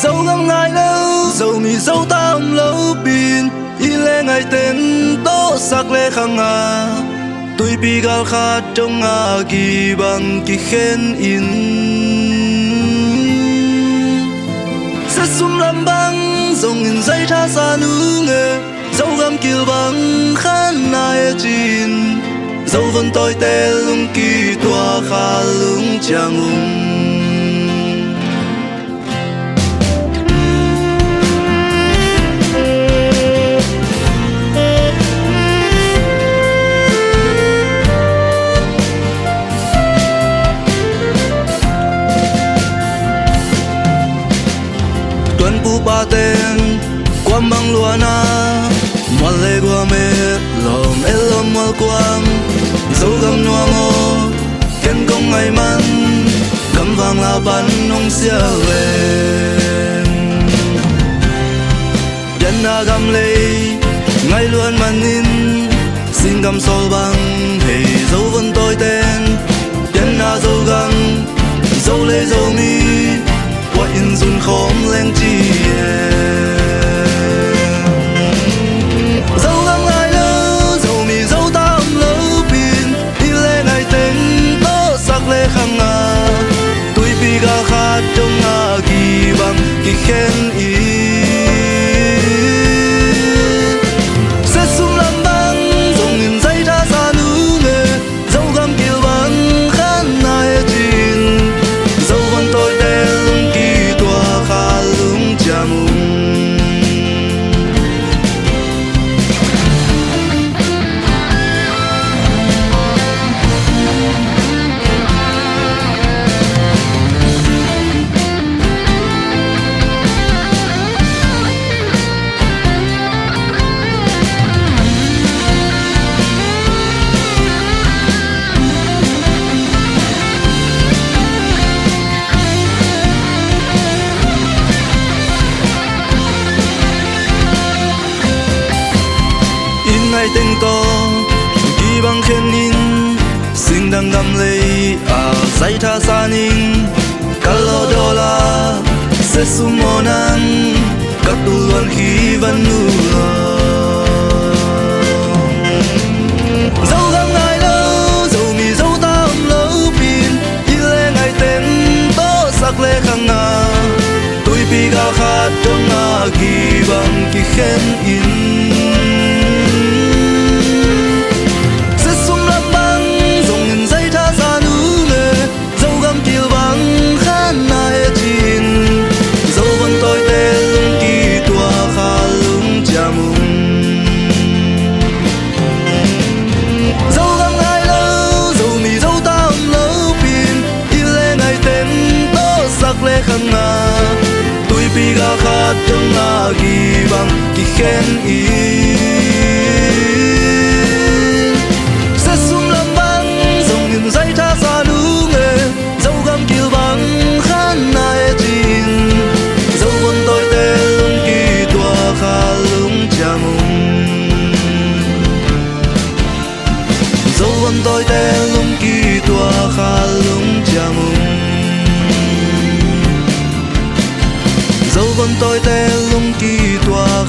dẫu ngắm ngài lâu dẫu mi dẫu tam lâu pin y lệ ngày tên tố sắc lệ khang à tôi bị gal khát trong ngà kỳ bằng kỳ khen in sẽ sum làm băng dòng in dây tha xa nữ nghề dẫu gam kiều bằng khán nai chín dẫu vẫn tôi tê lung kỳ tòa khá lung chàng tuần pu ba tên quam băng lúa na mòn lê qua mê lom elom mol quam dấu gam noa ngô kén công ngày man gam vàng la ban nông xia lên đến na gam lê ngày luôn man in xin gam sol băng hey dấu vân tôi tên đến na dấu gam dấu lê dấu mi qua in dun khom lên chi dẫu ngắm ngài lâu dẫu mi dẫu tam lâu pin đi lên ngày tên tố sắc lệ khang à tôi bị gà khát trong ngà kỳ bằng kỳ khen ý sẽ sum làm băng dòng nghìn dây ra xa nữ nghề dẫu gam kiều bằng khán nai chín dẫu vẫn tôi tên ngày tên to kỳ bằng khen in xin đang gam lấy à say tha sa ninh kalau dola sẽ sumonan các tu luan khi vẫn nu dẫu gam ngày lâu dẫu mi dẫu tam lâu pin y lệ ngày tên tố sắc lệ khang à tôi bị gà khát trong ngà kỳ bằng kỳ khen in khang à tôi bị gà khát trong ngà kỳ bằng kỳ khen ý sẽ sum làm băng dòng nghìn dây tha xa nữ nghề dẫu gam kiều bằng khán nai chín dẫu vẫn tôi tê lung kỳ tòa khá lung chàng dẫu vẫn tôi tê lung kỳ tòa khá lung chàng dẫu vẫn tôi tê lung kỳ tòa